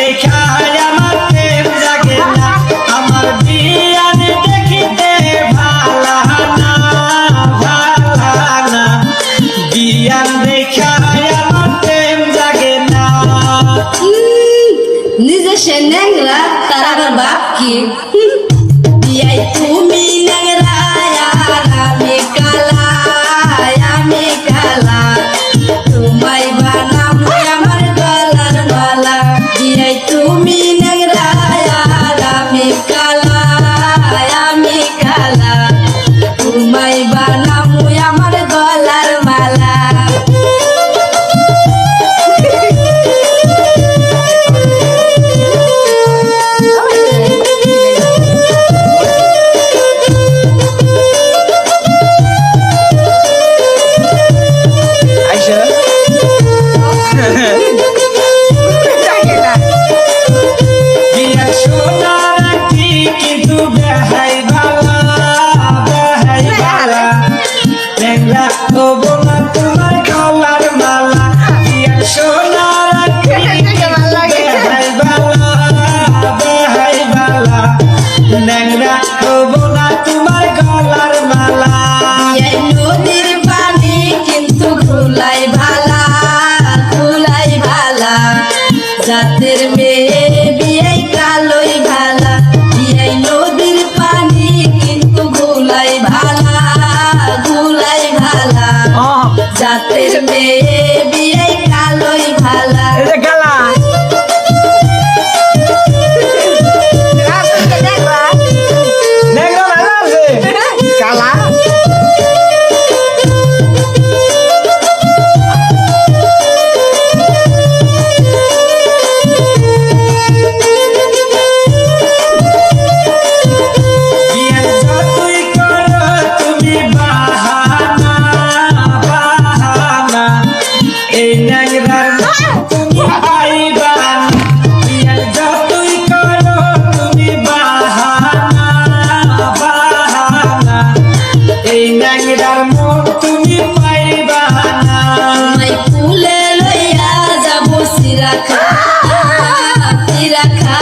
দেখা আমার প্রেম জাগে না, আমার বিয়ান দেখিতে ভালা না, ভালা না, বিয়ান দেখা আমার প্রেম জাগে না। নিজে সে ন্যাংরা তার আবার বাপ কি? বিয়াই তুমি ন্যাংরা আর আমি কালা, আমি কালা, তোমায় বানাবো আমার গলার মালা। বিয়াই তুমি ন্যাংরা আর আমি কালা, আমি কালা, তোমায় বানাবো আমার গলার মালা। বিয়ার সোনার আংটি কিন্তু বেহাই ভালা, বেহাই ভালা, ন্যাংরা হবো না তোমার গলার মালা। বিয়ার সোনার আংটি বেহাই ভালা, বেহাই ভালা, ন্যাংরা হবো না তোমার গলার মালা। এই নদীর পানি কিন্তু ধুলাই ভালা, ধুলাই ভালা, জাতের মেয়ে বিয়ে কালোই ভালা। এই নদীর পানি কিন্তু ধুলাই ভালা, ধুলাই ভালা, জাতের মেয়ে বিয়ে কালোই ভালা। বিয়ার যতই করো তুমি বাহানা, বাহানা, এই ন্যাংরার তুমি পাইবা না। বিয়ার যতই করো তুমি বাহানা, বাহানা, এই ন্যাংরার মন তুমি পাইবা না। তোমায় ফুলে লইয়া যাবো সিরাখা, সিরাখা,